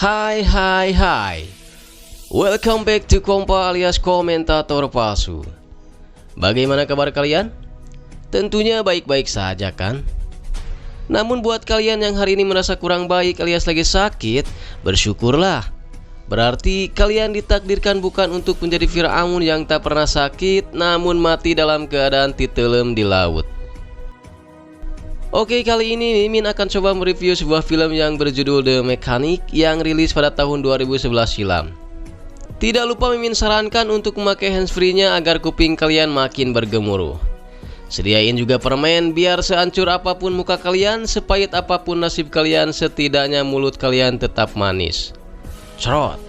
Hai. Welcome back to Kompa alias komentator palsu. Bagaimana kabar kalian? Tentunya baik-baik saja kan? Namun buat kalian yang hari ini merasa kurang baik alias lagi sakit, bersyukurlah. Berarti kalian ditakdirkan bukan untuk menjadi Fir'aun yang tak pernah sakit, namun mati dalam keadaan titelem di laut. Oke, kali ini Mimin akan coba mereview sebuah film yang berjudul The Mechanic yang rilis pada tahun 2011 silam. Tidak lupa Mimin sarankan untuk memakai handsfree-nya agar kuping kalian makin bergemuruh. Sediain juga permen biar sehancur apapun muka kalian, sepahit apapun nasib kalian, setidaknya mulut kalian tetap manis. Cerot.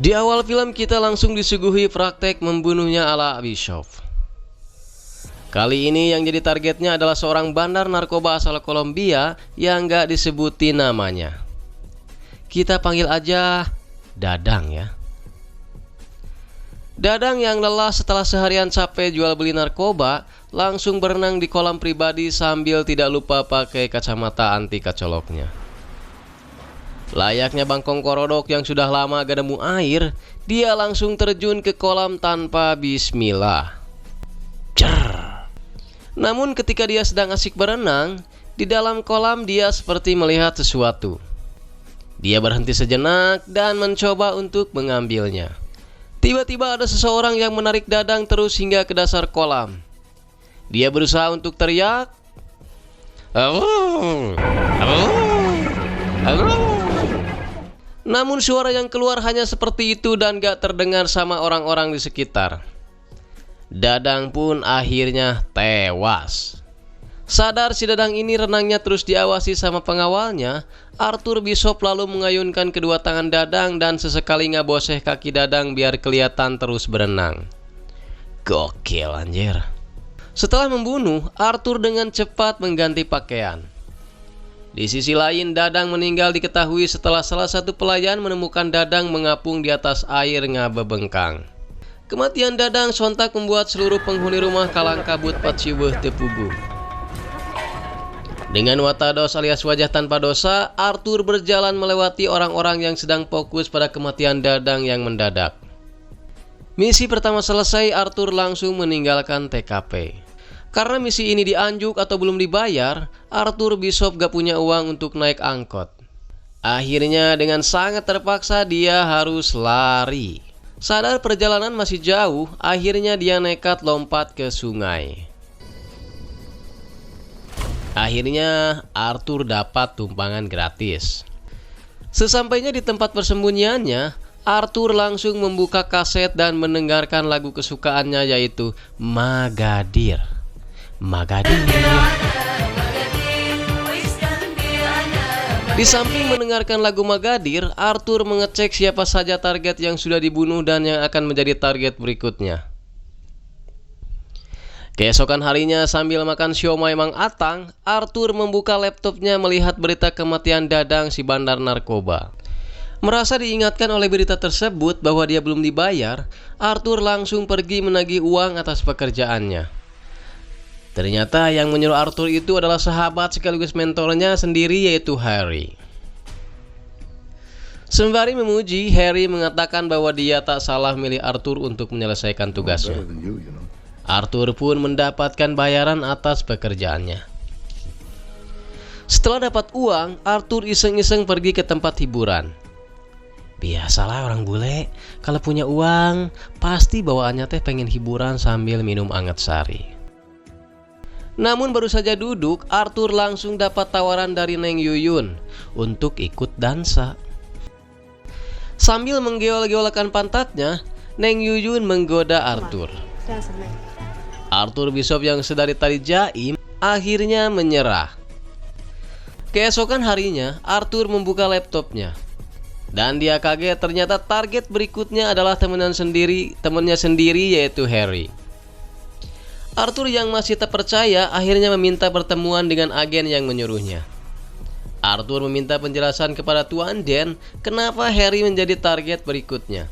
Di awal film kita langsung disuguhi praktek membunuhnya ala Bishop. Kali ini yang jadi targetnya adalah seorang bandar narkoba asal Kolombia yang gak disebutin namanya. Kita panggil aja Dadang ya. Dadang yang lelah setelah seharian capek jual beli narkoba langsung berenang di kolam pribadi sambil tidak lupa pakai kacamata anti kacoloknya. Layaknya Bangkong Korodok yang sudah lama gak nemu air, dia langsung terjun ke kolam tanpa bismillah. Namun ketika dia sedang asik berenang, di dalam kolam dia seperti melihat sesuatu. Dia berhenti sejenak dan mencoba untuk mengambilnya. Tiba-tiba ada seseorang yang menarik Dadang terus hingga ke dasar kolam. Dia berusaha untuk teriak, namun suara yang keluar hanya seperti itu dan gak terdengar sama orang-orang di sekitar. Dadang pun akhirnya tewas. Sadar si Dadang ini renangnya terus diawasi sama pengawalnya, Arthur Bishop lalu mengayunkan kedua tangan Dadang dan sesekali ngaboseh kaki Dadang biar kelihatan terus berenang. Gokil anjir. Setelah membunuh, Arthur dengan cepat mengganti pakaian. Di sisi lain, Dadang meninggal diketahui setelah salah satu pelayan menemukan Dadang mengapung di atas air ngabebengkang. Kematian Dadang sontak membuat seluruh penghuni rumah kalang kabut paciweuh tepuguh. Dengan watados alias wajah tanpa dosa, Arthur berjalan melewati orang-orang yang sedang fokus pada kematian Dadang yang mendadak. Misi pertama selesai, Arthur langsung meninggalkan TKP. Karena misi ini dianjuk atau belum dibayar, Arthur Bishop gak punya uang untuk naik angkot. Akhirnya dengan sangat terpaksa dia harus lari. Sadar perjalanan masih jauh, akhirnya dia nekat lompat ke sungai. Akhirnya Arthur dapat tumpangan gratis. Sesampainya di tempat persembunyiannya, Arthur langsung membuka kaset dan mendengarkan lagu kesukaannya yaitu Magadir. Di samping mendengarkan lagu Magadir, Arthur mengecek siapa saja target yang sudah dibunuh dan yang akan menjadi target berikutnya. Keesokan harinya sambil makan siomay Mang Atang, Arthur membuka laptopnya melihat berita kematian Dadang si bandar narkoba. Merasa diingatkan oleh berita tersebut bahwa dia belum dibayar, Arthur langsung pergi menagih uang atas pekerjaannya. Ternyata yang menyuruh Arthur itu adalah sahabat sekaligus mentornya sendiri yaitu Harry. Sembari memuji, Harry mengatakan bahwa dia tak salah milih Arthur untuk menyelesaikan tugasnya. Arthur pun mendapatkan bayaran atas pekerjaannya. Setelah dapat uang, Arthur iseng-iseng pergi ke tempat hiburan. Biasalah orang bule, kalau punya uang, pasti bawaannya teh pengen hiburan sambil minum anget sari. Namun baru saja duduk, Arthur langsung dapat tawaran dari Neng Yuyun untuk ikut dansa. Sambil menggeol-geolkan pantatnya, Neng Yuyun menggoda Arthur. Arthur Bishop yang sedari tadi jaim akhirnya menyerah. Keesokan harinya, Arthur membuka laptopnya. Dan dia kaget ternyata target berikutnya adalah temannya sendiri yaitu Harry. Arthur yang masih tak percaya akhirnya meminta pertemuan dengan agen yang menyuruhnya. Arthur meminta penjelasan kepada Tuan Den kenapa Harry menjadi target berikutnya.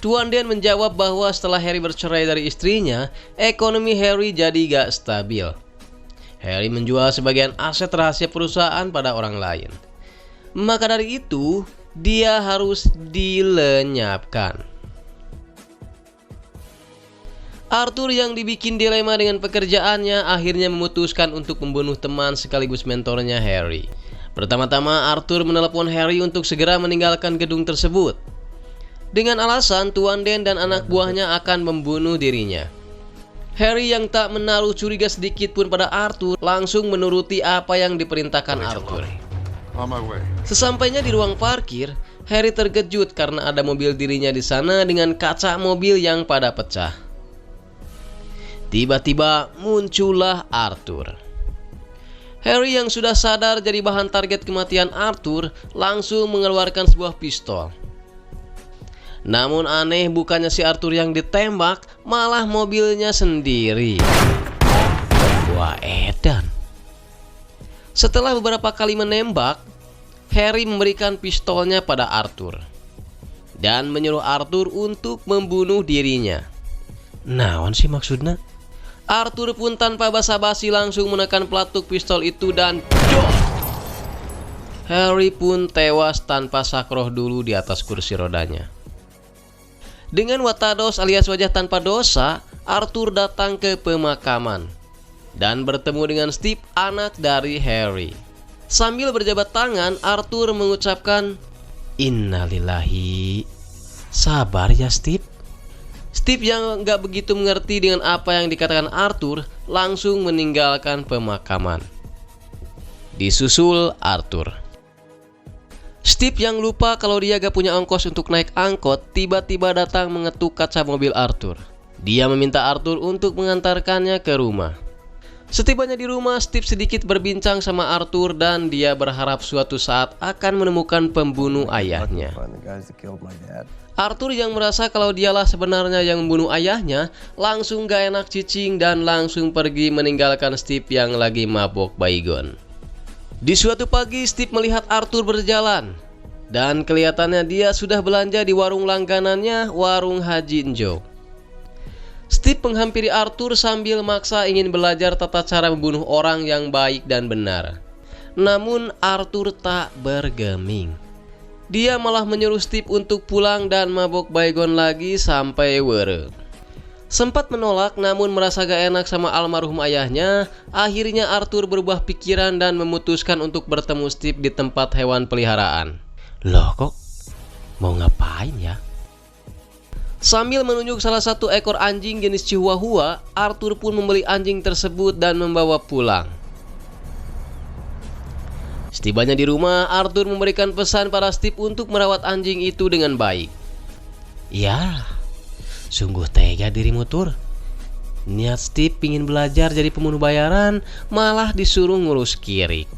Tuan Den menjawab bahwa setelah Harry bercerai dari istrinya, ekonomi Harry jadi gak stabil. Harry menjual sebagian aset rahasia perusahaan pada orang lain. Maka dari itu, dia harus dilenyapkan. Arthur yang dibikin dilema dengan pekerjaannya akhirnya memutuskan untuk membunuh teman sekaligus mentornya Harry. Pertama-tama Arthur menelepon Harry untuk segera meninggalkan gedung tersebut. Dengan alasan Tuan Dan dan anak buahnya akan membunuh dirinya. Harry yang tak menaruh curiga sedikit pun pada Arthur langsung menuruti apa yang diperintahkan Arthur. Sesampainya di ruang parkir, Harry terkejut karena ada mobil dirinya di sana dengan kaca mobil yang pada pecah. Tiba-tiba muncullah Arthur. Harry yang sudah sadar jadi bahan target kematian Arthur langsung mengeluarkan sebuah pistol. Namun aneh, bukannya si Arthur yang ditembak, malah mobilnya sendiri. Wah, edan. Setelah beberapa kali menembak, Harry memberikan pistolnya pada Arthur dan menyuruh Arthur untuk membunuh dirinya. Naon sih maksudnya? Arthur pun tanpa basa-basi langsung menekan pelatuk pistol itu dan jos! Harry pun tewas tanpa sakroh dulu di atas kursi rodanya. Dengan watados alias wajah tanpa dosa, Arthur datang ke pemakaman dan bertemu dengan Steve, anak dari Harry. Sambil berjabat tangan, Arthur mengucapkan, "Innalillahi." Sabar ya Steve. Steve yang gak begitu mengerti dengan apa yang dikatakan Arthur langsung meninggalkan pemakaman. Disusul Arthur. Steve yang lupa kalau dia gak punya ongkos untuk naik angkot tiba-tiba datang mengetuk kaca mobil Arthur. Dia meminta Arthur untuk mengantarkannya ke rumah. Setibanya di rumah, Steve sedikit berbincang sama Arthur dan dia berharap suatu saat akan menemukan pembunuh ayahnya. Arthur yang merasa kalau dialah sebenarnya yang membunuh ayahnya langsung gak enak cicing dan langsung pergi meninggalkan Steve yang lagi mabok baygon. Di suatu pagi, Steve melihat Arthur berjalan dan kelihatannya dia sudah belanja di warung langganannya, warung Haji Enjo. Steve menghampiri Arthur sambil maksa ingin belajar tata cara membunuh orang yang baik dan benar. Namun Arthur tak bergeming. Dia malah menyuruh Steve untuk pulang dan mabok baygon lagi sampai were. Sempat menolak namun merasa gak enak sama almarhum ayahnya, akhirnya Arthur berubah pikiran dan memutuskan untuk bertemu Steve di tempat hewan peliharaan. Loh kok mau ngapain ya? Sambil menunjuk salah satu ekor anjing jenis Chihuahua, Arthur pun membeli anjing tersebut dan membawa pulang. Setibanya di rumah, Arthur memberikan pesan pada Steve untuk merawat anjing itu dengan baik. Ya, sungguh tega dirimu Tur. Niat Steve ingin belajar jadi pembunuh bayaran, malah disuruh ngurus kirik.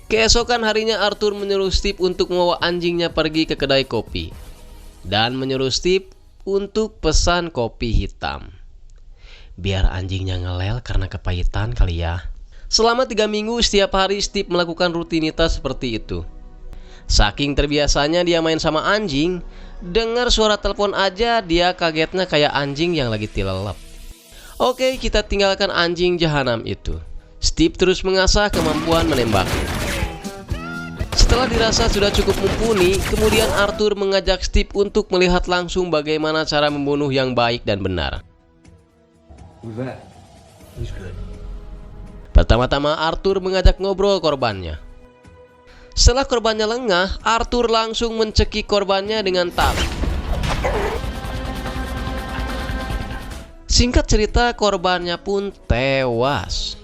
Keesokan harinya Arthur menyuruh Steve untuk membawa anjingnya pergi ke kedai kopi dan menyuruh Steve untuk pesan kopi hitam. Biar anjingnya ngelel karena kepahitan kali ya. Selama 3 minggu setiap hari Steve melakukan rutinitas seperti itu. Saking terbiasanya dia main sama anjing, dengar suara telepon aja dia kagetnya kayak anjing yang lagi tilelap. Oke, kita tinggalkan anjing jahanam itu. Steve terus mengasah kemampuan menembaknya. Setelah dirasa sudah cukup mumpuni, kemudian Arthur mengajak Steve untuk melihat langsung bagaimana cara membunuh yang baik dan benar. Pertama-tama Arthur mengajak ngobrol korbannya. Setelah korbannya lengah, Arthur langsung mencekik korbannya dengan tali. Singkat cerita, korbannya pun tewas.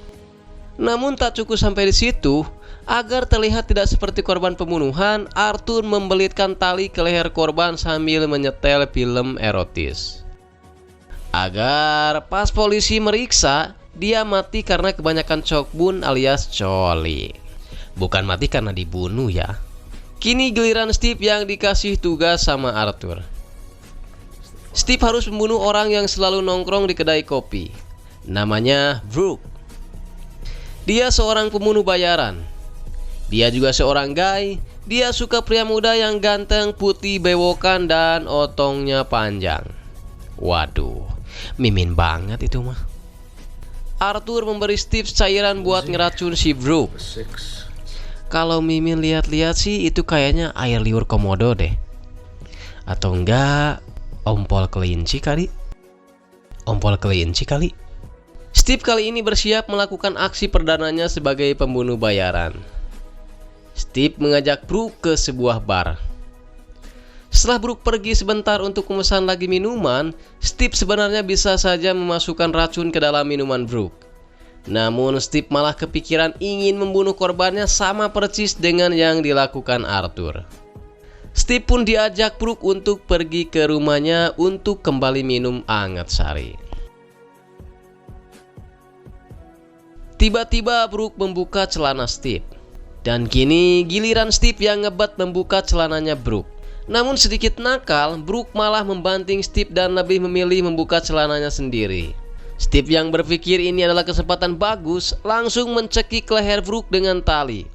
Namun tak cukup sampai di situ. Agar terlihat tidak seperti korban pembunuhan, Arthur membelitkan tali ke leher korban sambil menyetel film erotis. Agar pas polisi meriksa, dia mati karena kebanyakan cokbun alias coli. Bukan mati karena dibunuh ya. Kini giliran Steve yang dikasih tugas sama Arthur. Steve harus membunuh orang yang selalu nongkrong di kedai kopi. Namanya Brooke. Dia seorang pembunuh bayaran. Dia juga seorang guy. Dia suka pria muda yang ganteng, putih, bewokan, dan otongnya panjang. Waduh, mimin banget itu mah. Arthur memberi Steve cairan buat ngeracun si Brooke. Kalau Mimin lihat-lihat sih itu kayaknya air liur komodo deh. Atau enggak ompol kelinci kali. Steve kali ini bersiap melakukan aksi perdananya sebagai pembunuh bayaran. Steve mengajak Brooke ke sebuah bar. Setelah Brooke pergi sebentar untuk memesan lagi minuman, Steve sebenarnya bisa saja memasukkan racun ke dalam minuman Brooke. Namun Steve malah kepikiran ingin membunuh korbannya sama persis dengan yang dilakukan Arthur. Steve pun diajak Brooke untuk pergi ke rumahnya untuk kembali minum anget sari. Tiba-tiba Brooke membuka celana Steve. Dan kini giliran Steve yang ngebat membuka celananya Brooke. Namun sedikit nakal, Brooke malah membanting Steve dan lebih memilih membuka celananya sendiri. Steve yang berpikir ini adalah kesempatan bagus, langsung mencekik leher Brooke dengan tali.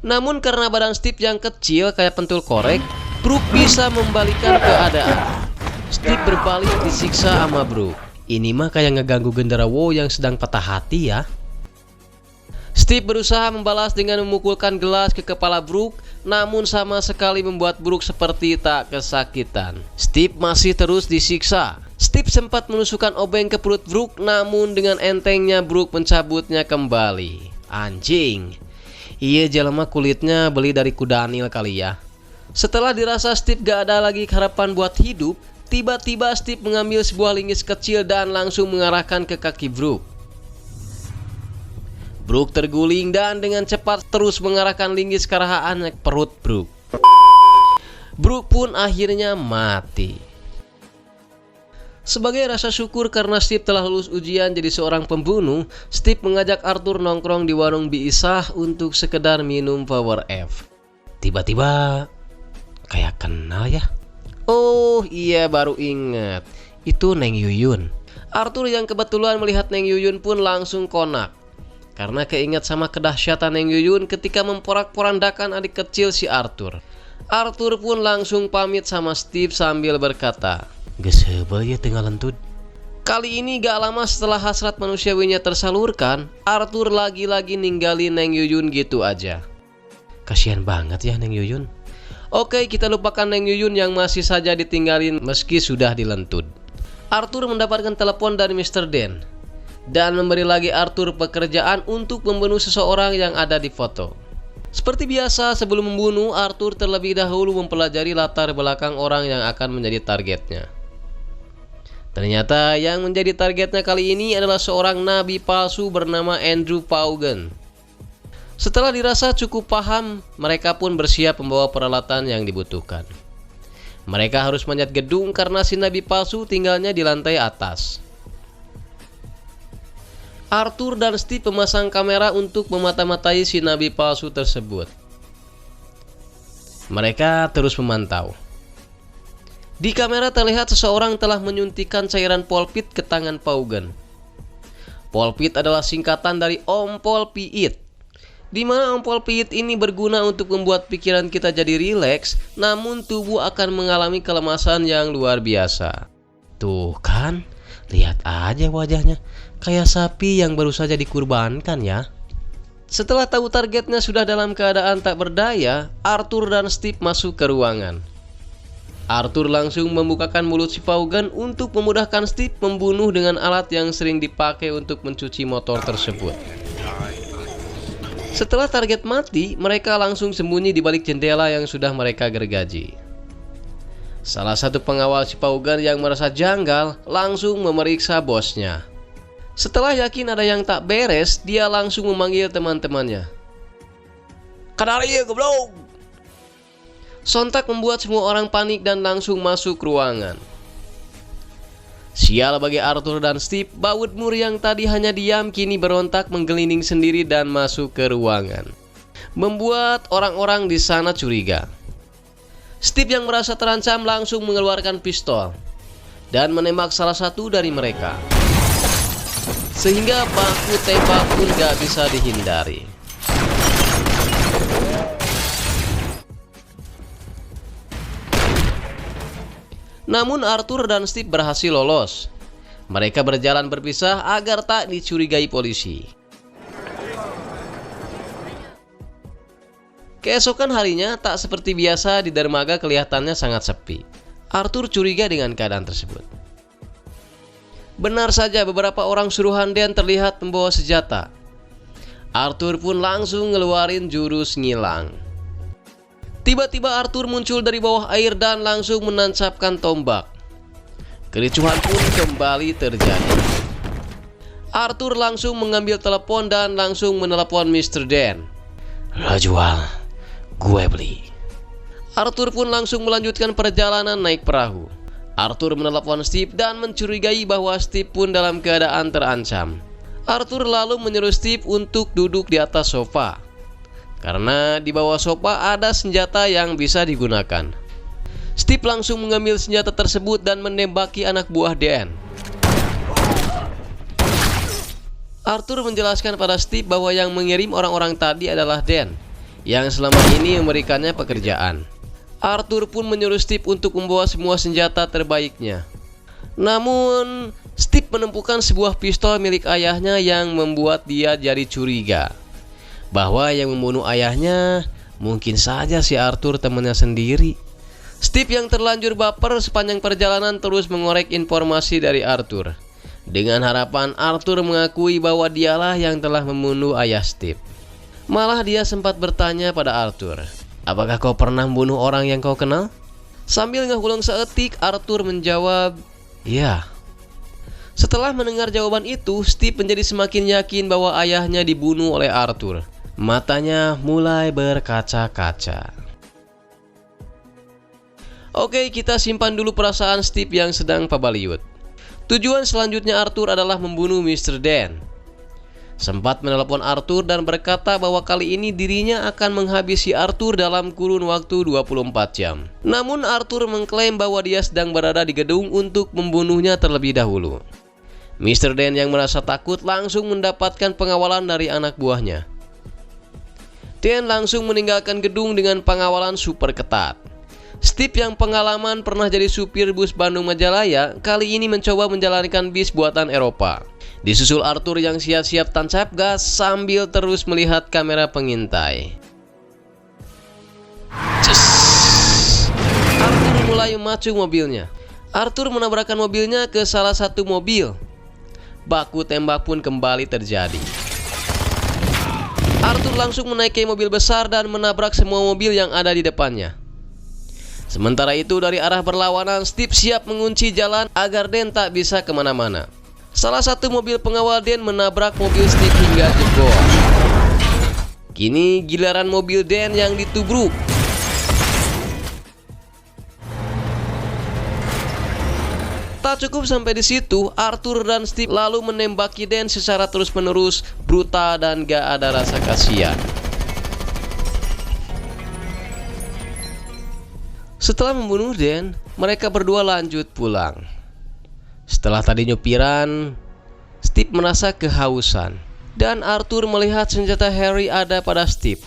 Namun karena badan Steve yang kecil kayak pentul korek, Brooke bisa membalikan keadaan. Steve berbalik disiksa sama Brooke. Ini mah kayak ngeganggu genderuwo yang sedang patah hati ya. Steve berusaha membalas dengan memukulkan gelas ke kepala Brooke, namun sama sekali membuat Brooke seperti tak kesakitan. Steve masih terus disiksa. Steve sempat menusukkan obeng ke perut Brooke, namun dengan entengnya Brooke mencabutnya kembali. Anjing. Iya jelema kulitnya beli dari kudanil kali ya. Setelah dirasa Steve gak ada lagi harapan buat hidup, tiba-tiba Steve mengambil sebuah linggis kecil dan langsung mengarahkan ke kaki Brooke. Brooke terguling dan dengan cepat terus mengarahkan linggis ke arah anak perut Brooke. Brooke pun akhirnya mati. Sebagai rasa syukur karena Steve telah lulus ujian jadi seorang pembunuh, Steve mengajak Arthur nongkrong di warung Biisah untuk sekedar minum Power F. Tiba-tiba kayak kenal ya. Oh iya, baru ingat. Itu Neng Yuyun. Arthur yang kebetulan melihat Neng Yuyun pun langsung konak. Karena keingat sama kedahsyatan Neng Yuyun ketika memporak-porandakan adik kecil si Arthur. Arthur pun langsung pamit sama Steve sambil berkata, "Geus heubeul ya teu ngalentut." Kali ini gak lama setelah hasrat manusiawinya tersalurkan, Arthur lagi-lagi ninggalin Neng Yuyun gitu aja. Kasian banget ya Neng Yuyun. Oke, kita lupakan Neng Yuyun yang masih saja ditinggalin meski sudah dilentut. Arthur mendapatkan telepon dari Mr. Den dan memberi lagi Arthur pekerjaan untuk membunuh seseorang yang ada di foto. Seperti biasa, sebelum membunuh, Arthur terlebih dahulu mempelajari latar belakang orang yang akan menjadi targetnya. Ternyata yang menjadi targetnya kali ini adalah seorang nabi palsu bernama Andrew Paugen. Setelah dirasa cukup paham, mereka pun bersiap membawa peralatan yang dibutuhkan. Mereka harus manjat gedung karena si nabi palsu tinggalnya di lantai atas. Arthur dan Steve memasang kamera untuk memata-matai si nabi palsu tersebut. Mereka terus memantau. Di kamera terlihat seseorang telah menyuntikkan cairan polpit ke tangan Paugen. Polpit adalah singkatan dari ompol piit, di mana ompol piit ini berguna untuk membuat pikiran kita jadi rileks, namun tubuh akan mengalami kelemasan yang luar biasa. Tuh kan, lihat aja wajahnya. Kayak sapi yang baru saja dikurbankan ya. Setelah tahu targetnya sudah dalam keadaan tak berdaya, Arthur dan Steve masuk ke ruangan. Arthur langsung membukakan mulut si Paugen untuk memudahkan Steve membunuh dengan alat yang sering dipakai untuk mencuci motor tersebut. Setelah target mati, mereka langsung sembunyi di balik jendela yang sudah mereka gergaji. Salah satu pengawal si Paugen yang merasa janggal langsung memeriksa bosnya. Setelah yakin ada yang tak beres, dia langsung memanggil teman-temannya. "Kadari goblok!" Sontak membuat semua orang panik dan langsung masuk ruangan. Sial bagi Arthur dan Steve, baut Mur yang tadi hanya diam kini berontak menggelinding sendiri dan masuk ke ruangan, membuat orang-orang di sana curiga. Steve yang merasa terancam langsung mengeluarkan pistol dan menembak salah satu dari mereka, sehingga baku tembak pun gak bisa dihindari. Namun Arthur dan Steve berhasil lolos. Mereka berjalan berpisah agar tak dicurigai polisi. Keesokan harinya, tak seperti biasa, di dermaga kelihatannya sangat sepi. Arthur curiga dengan keadaan tersebut. Benar saja, beberapa orang suruhan Dan terlihat membawa senjata. Arthur pun langsung ngeluarin jurus ngilang. Tiba-tiba Arthur muncul dari bawah air dan langsung menancapkan tombak. Kericuhan pun kembali terjadi. Arthur langsung mengambil telepon dan langsung menelepon Mr. Dan. "Lo jual, gue beli." Arthur pun langsung melanjutkan perjalanan naik perahu. Arthur menelepon Steve dan mencurigai bahwa Steve pun dalam keadaan terancam. Arthur lalu menyuruh Steve untuk duduk di atas sofa, karena di bawah sofa ada senjata yang bisa digunakan. Steve langsung mengambil senjata tersebut dan menembaki anak buah Dan. Arthur menjelaskan pada Steve bahwa yang mengirim orang-orang tadi adalah Dan, yang selama ini memberikannya pekerjaan. Arthur pun menyuruh Steve untuk membawa semua senjata terbaiknya. Namun, Steve menemukan sebuah pistol milik ayahnya yang membuat dia jadi curiga bahwa yang membunuh ayahnya mungkin saja si Arthur temannya sendiri. Steve yang terlanjur baper sepanjang perjalanan terus mengorek informasi dari Arthur, dengan harapan Arthur mengakui bahwa dialah yang telah membunuh ayah Steve. Malah dia sempat bertanya pada Arthur, "Apakah kau pernah membunuh orang yang kau kenal?" Sambil ngehulung seetik, Arthur menjawab, "Ya." Setelah mendengar jawaban itu, Steve menjadi semakin yakin bahwa ayahnya dibunuh oleh Arthur. Matanya mulai berkaca-kaca. Oke, kita simpan dulu perasaan Steve yang sedang pabaliut. Tujuan selanjutnya Arthur adalah membunuh Mr. Dan. Sempat menelepon Arthur dan berkata bahwa kali ini dirinya akan menghabisi Arthur dalam kurun waktu 24 jam. Namun Arthur mengklaim bahwa dia sedang berada di gedung untuk membunuhnya terlebih dahulu. Mr. Dan yang merasa takut langsung mendapatkan pengawalan dari anak buahnya. Dan langsung meninggalkan gedung dengan pengawalan super ketat. Steve yang pengalaman pernah jadi supir bus Bandung Majalaya, kali ini mencoba menjalankan bis buatan Eropa. Disusul Arthur yang siap-siap tancap gas sambil terus melihat kamera pengintai. Arthur mulai memacu mobilnya. Arthur menabrakkan mobilnya ke salah satu mobil. Baku tembak pun kembali terjadi. Arthur langsung menaiki mobil besar dan menabrak semua mobil yang ada di depannya. Sementara itu dari arah berlawanan, Steve siap mengunci jalan agar Dan tak bisa kemana-mana. Salah satu mobil pengawal Dan menabrak mobil Steve hingga jebol. Kini giliran mobil Dan yang ditubruk. Tak cukup sampai di situ, Arthur dan Steve lalu menembaki Dan secara terus-menerus, brutal dan gak ada rasa kasihan. Setelah membunuh Dan, mereka berdua lanjut pulang. Setelah tadi nyupiran, Steve merasa kehausan dan Arthur melihat senjata Harry ada pada Steve.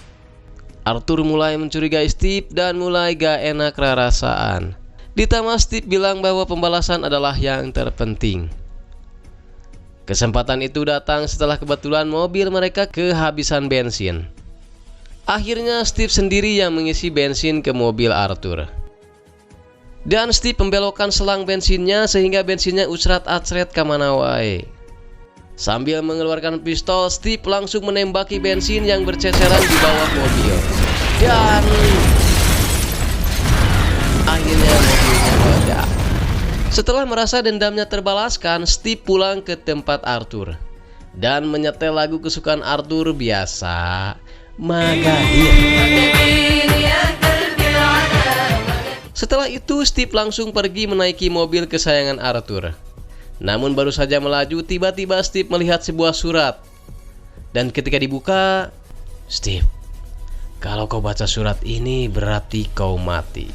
Arthur mulai mencurigai Steve dan mulai gak enak rasaan. Ditambah Steve bilang bahwa pembalasan adalah yang terpenting. Kesempatan itu datang setelah kebetulan mobil mereka kehabisan bensin. Akhirnya Steve sendiri yang mengisi bensin ke mobil Arthur. Dan Steve membelokkan selang bensinnya sehingga bensinnya ucrat-acret kamana wae. Sambil mengeluarkan pistol, Steve langsung menembaki bensin yang berceceran di bawah mobil. Dan akhirnya mobilnya meledak. Setelah merasa dendamnya terbalaskan, Steve pulang ke tempat Arthur dan menyetel lagu kesukaan Arthur biasa, Magadir. Setelah itu Steve langsung pergi menaiki mobil kesayangan Arthur. Namun baru saja melaju, tiba-tiba Steve melihat sebuah surat. Dan ketika dibuka, "Steve, kalau kau baca surat ini berarti kau mati.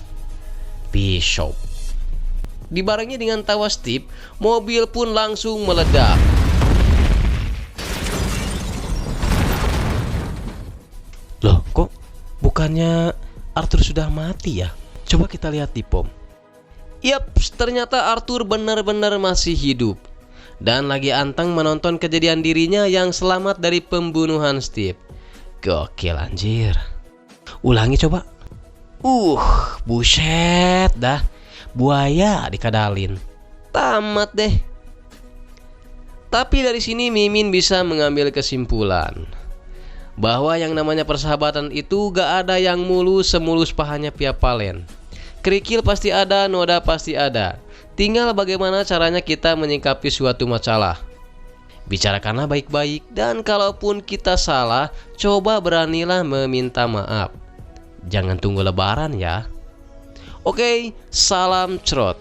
Bishop." Dibarengi dengan tawa Steve, mobil pun langsung meledak. Loh, kok bukannya Arthur sudah mati ya? Coba kita lihat di pom. Yap, ternyata Arthur benar-benar masih hidup. dan lagi anteng menonton kejadian dirinya yang selamat dari pembunuhan Steve. Gokil anjir. Ulangi coba. Buset dah. Buaya dikadalin. Tamat deh. Tapi dari sini Mimin bisa mengambil kesimpulan bahwa yang namanya persahabatan itu gak ada yang mulus semulus pahanya Via Valen. Kerikil pasti ada, noda pasti ada. Tinggal bagaimana caranya kita menyikapi suatu masalah. Bicarakanlah baik-baik, dan kalaupun kita salah, coba beranilah meminta maaf. Jangan tunggu lebaran ya. Oke, salam cerot.